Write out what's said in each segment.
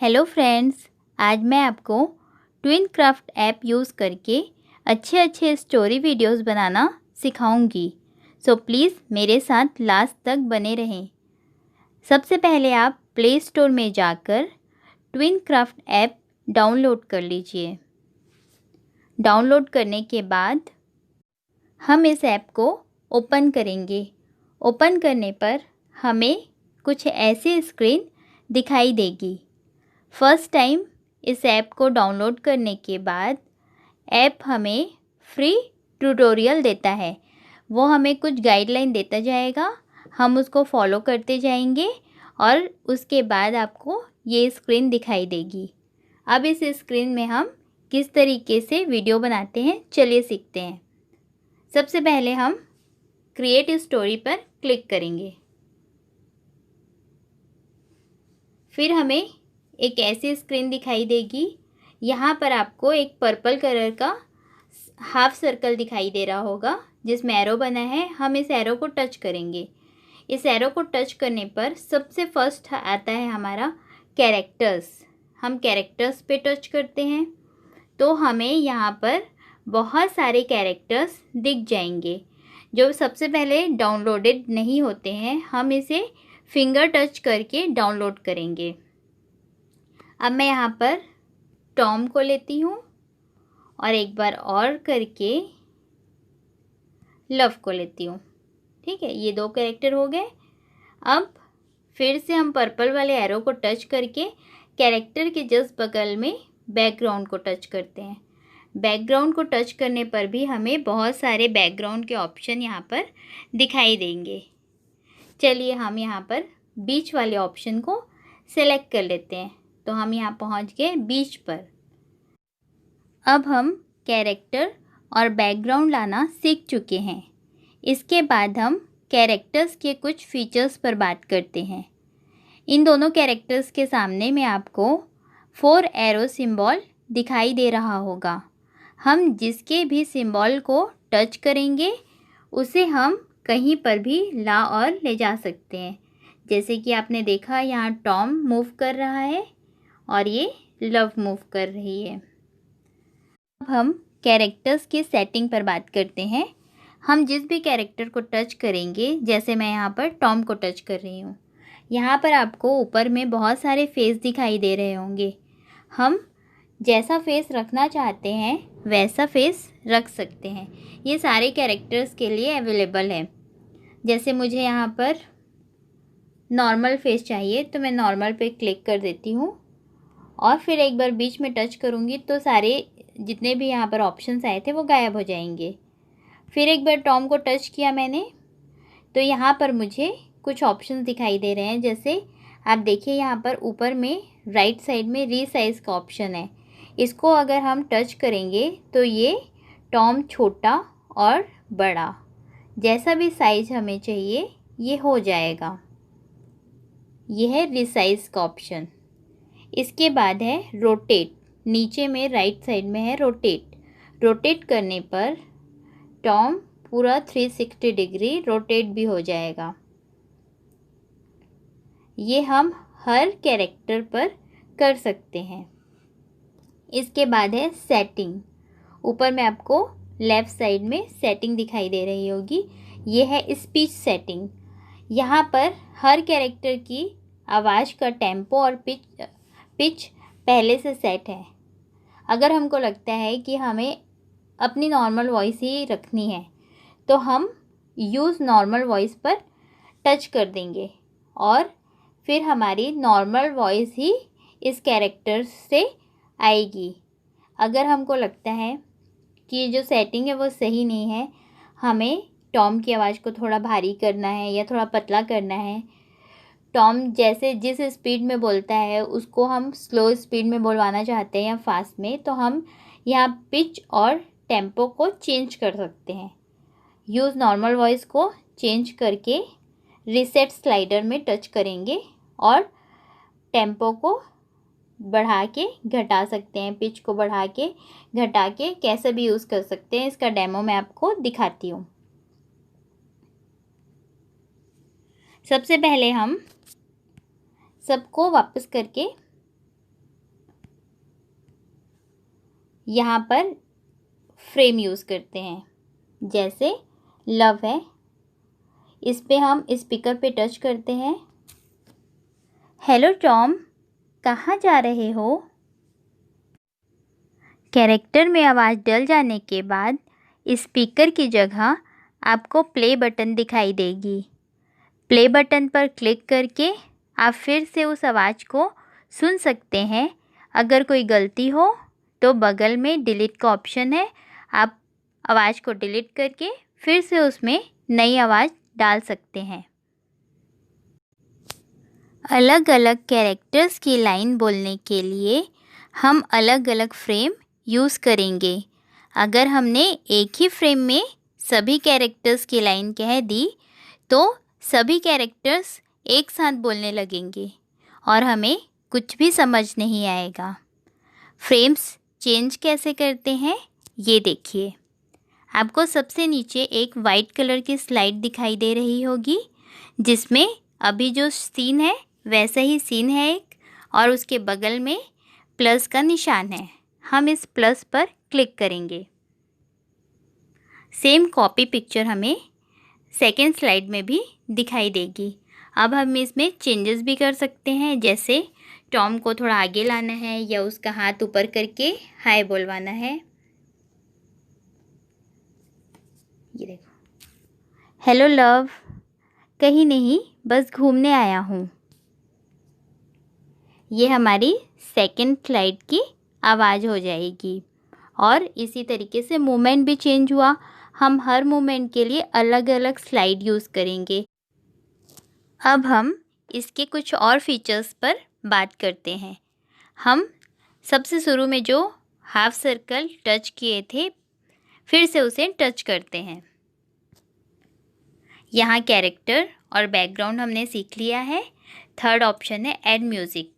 Hello friends, आज मैं आपको ट्विन क्राफ्ट ऐप यूज़ करके अच्छे अच्छे स्टोरी वीडियोस बनाना सिखाऊंगी। सो प्लीज़ मेरे साथ लास्ट तक बने रहें। सबसे पहले आप प्ले स्टोर में जाकर ट्विन क्राफ्ट ऐप डाउनलोड कर लीजिए। डाउनलोड करने के बाद हम इस ऐप को ओपन करेंगे। ओपन करने पर हमें कुछ ऐसी स्क्रीन दिखाई देगी। फर्स्ट टाइम इस ऐप को डाउनलोड करने के बाद ऐप हमें फ्री ट्यूटोरियल देता है। वो हमें कुछ गाइडलाइन देता जाएगा, हम उसको फॉलो करते जाएंगे और उसके बाद आपको ये स्क्रीन दिखाई देगी। अब इस स्क्रीन में हम किस तरीके से वीडियो बनाते हैं, चलिए सीखते हैं। सबसे पहले हम क्रिएट स्टोरी पर क्लिक करेंगे। फिर हमें एक ऐसी स्क्रीन दिखाई देगी। यहाँ पर आपको एक पर्पल कलर का हाफ सर्कल दिखाई दे रहा होगा जिसमें एरो बना है। हम इस एरो को टच करेंगे। इस एरो को टच करने पर सबसे फर्स्ट आता है हमारा कैरेक्टर्स। हम कैरेक्टर्स पे टच करते हैं तो हमें यहाँ पर बहुत सारे कैरेक्टर्स दिख जाएंगे जो सबसे पहले डाउनलोडेड नहीं होते हैं। हम इसे फिंगर टच करके डाउनलोड करेंगे। अब मैं यहाँ पर टॉम को लेती हूँ और एक बार और करके लव को लेती हूँ। ठीक है, ये दो कैरेक्टर हो गए। अब फिर से हम पर्पल वाले एरो को टच करके कैरेक्टर के जस्ट बगल में बैकग्राउंड को टच करते हैं। बैकग्राउंड को टच करने पर भी हमें बहुत सारे बैकग्राउंड के ऑप्शन यहाँ पर दिखाई देंगे। चलिए हम यहाँ पर बीच वाले ऑप्शन को सेलेक्ट कर लेते हैं। तो हम यहाँ पहुँच गए बीच पर। अब हम कैरेक्टर और बैकग्राउंड लाना सीख चुके हैं। इसके बाद हम कैरेक्टर्स के कुछ फीचर्स पर बात करते हैं। इन दोनों कैरेक्टर्स के सामने में आपको 4 एरो सिंबल दिखाई दे रहा होगा। हम जिसके भी सिंबल को टच करेंगे उसे हम कहीं पर भी ला और ले जा सकते हैं। जैसे कि आपने देखा, यहाँ टॉम मूव कर रहा है और ये लव मूव कर रही है। अब हम कैरेक्टर्स की सेटिंग पर बात करते हैं। हम जिस भी कैरेक्टर को टच करेंगे, जैसे मैं यहाँ पर टॉम को टच कर रही हूँ, यहाँ पर आपको ऊपर में बहुत सारे फेस दिखाई दे रहे होंगे। हम जैसा फेस रखना चाहते हैं वैसा फेस रख सकते हैं। ये सारे कैरेक्टर्स के लिए अवेलेबल है। जैसे मुझे यहाँ पर नॉर्मल फेस चाहिए तो मैं नॉर्मल पे क्लिक कर देती हूँ और फिर एक बार बीच में टच करूँगी तो सारे जितने भी यहाँ पर ऑप्शंस आए थे वो गायब हो जाएंगे। फिर एक बार टॉम को टच किया मैंने तो यहाँ पर मुझे कुछ ऑप्शंस दिखाई दे रहे हैं। जैसे आप देखिए, यहाँ पर ऊपर में राइट साइड में रीसाइज का ऑप्शन है। इसको अगर हम टच करेंगे तो ये टॉम छोटा और बड़ा जैसा भी साइज हमें चाहिए ये हो जाएगा। यह है रिसाइज का ऑप्शन। इसके बाद है रोटेट। नीचे में राइट साइड में है रोटेट। रोटेट करने पर टॉम पूरा 360 डिग्री रोटेट भी हो जाएगा। ये हम हर कैरेक्टर पर कर सकते हैं। इसके बाद है सेटिंग। ऊपर में आपको लेफ़्ट साइड में सेटिंग दिखाई दे रही होगी। ये है स्पीच सेटिंग। यहाँ पर हर कैरेक्टर की आवाज़ का टेम्पो और पिच पहले से सेट है। अगर हमको लगता है कि हमें अपनी नॉर्मल वॉइस ही रखनी है तो हम यूज़ नॉर्मल वॉइस पर टच कर देंगे और फिर हमारी नॉर्मल वॉइस ही इस कैरेक्टर से आएगी। अगर हमको लगता है कि ये जो सेटिंग है वो सही नहीं है, हमें टॉम की आवाज़ को थोड़ा भारी करना है या थोड़ा पतला करना है, टॉम जैसे जिस स्पीड में बोलता है उसको हम स्लो स्पीड में बोलवाना चाहते हैं या फास्ट में, तो हम यहाँ पिच और टेम्पो को चेंज कर सकते हैं। यूज़ नॉर्मल वॉइस को चेंज करके रीसेट स्लाइडर में टच करेंगे और टेम्पो को बढ़ा के घटा सकते हैं, पिच को बढ़ा के घटा के कैसे भी यूज़ कर सकते हैं। इसका डेमो मैं आपको दिखाती हूँ। सबसे पहले हम सबको वापस करके यहाँ पर फ्रेम यूज़ करते हैं। जैसे लव है, इस पे हम स्पीकर पे टच करते हैं। हेलो टॉम, कहाँ जा रहे हो? कैरेक्टर में आवाज़ डल जाने के बाद स्पीकर की जगह आपको प्ले बटन दिखाई देगी। प्ले बटन पर क्लिक करके आप फिर से उस आवाज़ को सुन सकते हैं। अगर कोई गलती हो तो बगल में डिलीट का ऑप्शन है, आप आवाज़ को डिलीट करके फिर से उसमें नई आवाज़ डाल सकते हैं। अलग अलग कैरेक्टर्स की लाइन बोलने के लिए हम अलग अलग फ्रेम यूज़ करेंगे। अगर हमने एक ही फ्रेम में सभी कैरेक्टर्स की लाइन कह दी तो सभी कैरेक्टर्स एक साथ बोलने लगेंगे और हमें कुछ भी समझ नहीं आएगा। फ्रेम्स चेंज कैसे करते हैं ये देखिए। आपको सबसे नीचे एक वाइट कलर की स्लाइड दिखाई दे रही होगी, जिसमें अभी जो सीन है वैसा ही सीन है एक, और उसके बगल में प्लस का निशान है। हम इस प्लस पर क्लिक करेंगे। सेम कॉपी पिक्चर हमें सेकेंड स्लाइड में भी दिखाई देगी। अब हम इसमें चेंजेस भी कर सकते हैं, जैसे टॉम को थोड़ा आगे लाना है या उसका हाथ ऊपर करके हाय बोलवाना है। ये देखो, हेलो लव, कहीं नहीं, बस घूमने आया हूँ। ये हमारी सेकेंड स्लाइड की आवाज़ हो जाएगी। और इसी तरीके से मूवमेंट भी चेंज हुआ। हम हर मूवमेंट के लिए अलग अलग स्लाइड यूज़ करेंगे। अब हम इसके कुछ और फीचर्स पर बात करते हैं। हम सबसे शुरू में जो हाफ सर्कल टच किए थे, फिर से उसे टच करते हैं। यहाँ कैरेक्टर और बैकग्राउंड हमने सीख लिया है। थर्ड ऑप्शन है ऐड म्यूज़िक।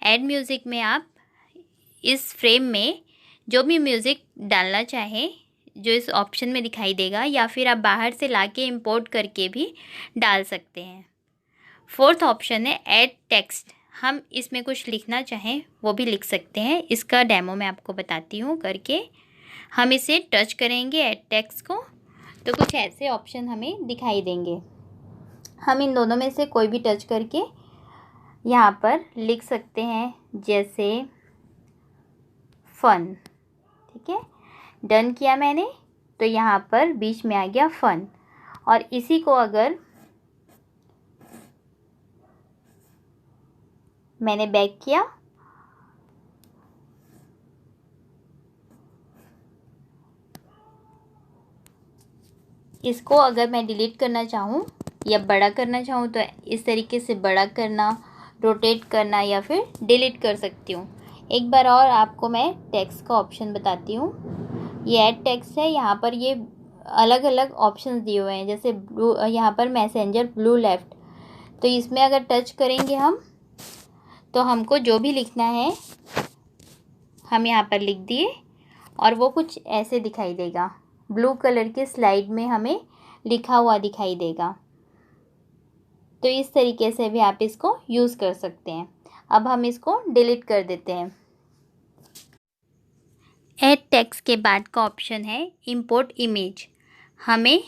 ऐड म्यूज़िक में आप इस फ्रेम में जो भी म्यूज़िक डालना चाहें, जो इस ऑप्शन में दिखाई देगा, या फिर आप बाहर से लाके इंपोर्ट करके भी डाल सकते हैं। फोर्थ ऑप्शन है ऐड टेक्स्ट। हम इसमें कुछ लिखना चाहें वो भी लिख सकते हैं। इसका डेमो मैं आपको बताती हूँ करके। हम इसे टच करेंगे ऐड टेक्स्ट को, तो कुछ ऐसे ऑप्शन हमें दिखाई देंगे। हम इन दोनों में से कोई भी टच करके यहाँ पर लिख सकते हैं, जैसे फन। ठीक है, डन किया मैंने, तो यहाँ पर बीच में आ गया फन। और इसी को अगर मैंने बैक किया, इसको अगर मैं डिलीट करना चाहूँ या बड़ा करना चाहूँ तो इस तरीके से बड़ा करना, रोटेट करना या फिर डिलीट कर सकती हूँ। एक बार और आपको मैं टेक्स्ट का ऑप्शन बताती हूँ। ये ऐड टेक्स्ट है, यहाँ पर ये अलग अलग ऑप्शंस दिए हुए हैं, जैसे ब्लू, यहाँ पर मैसेंजर ब्लू लेफ्ट। तो इसमें अगर टच करेंगे हम, तो हमको जो भी लिखना है हम यहाँ पर लिख दिए और वो कुछ ऐसे दिखाई देगा। ब्लू कलर के स्लाइड में हमें लिखा हुआ दिखाई देगा। तो इस तरीके से भी आप इसको यूज़ कर सकते हैं। अब हम इसको डिलीट कर देते हैं। ऐड टेक्स्ट के बाद का ऑप्शन है इंपोर्ट इमेज। हमें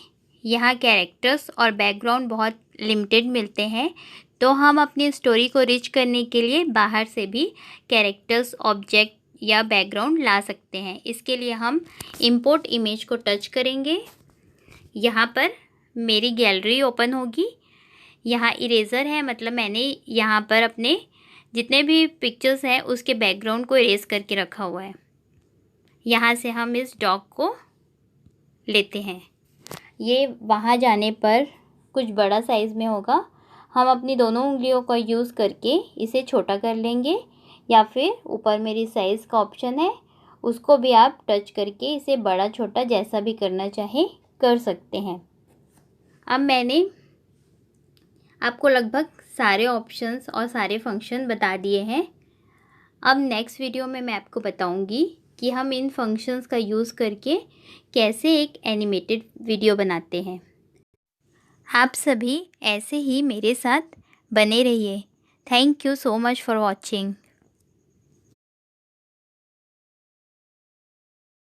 यहाँ कैरेक्टर्स और बैकग्राउंड बहुत लिमिटेड मिलते हैं, तो हम अपनी स्टोरी को रिच करने के लिए बाहर से भी कैरेक्टर्स, ऑब्जेक्ट या बैकग्राउंड ला सकते हैं। इसके लिए हम इंपोर्ट इमेज को टच करेंगे। यहाँ पर मेरी गैलरी ओपन होगी। यहाँ इरेज़र है, मतलब मैंने यहाँ पर अपने जितने भी पिक्चर्स हैं उसके बैकग्राउंड को इरेज करके रखा हुआ है। यहाँ से हम इस डॉग को लेते हैं। ये वहाँ जाने पर कुछ बड़ा साइज़ में होगा। हम अपनी दोनों उंगलियों का यूज़ करके इसे छोटा कर लेंगे, या फिर ऊपर मेरी साइज़ का ऑप्शन है, उसको भी आप टच करके इसे बड़ा छोटा जैसा भी करना चाहें कर सकते हैं। अब मैंने आपको लगभग सारे ऑप्शंस और सारे फंक्शन बता दिए हैं। अब नेक्स्ट वीडियो में मैं आपको बताऊंगी कि हम इन फंक्शंस का यूज़ करके कैसे एक एनिमेटेड वीडियो बनाते हैं। आप सभी ऐसे ही मेरे साथ बने रहिए। Thank you so much for watching.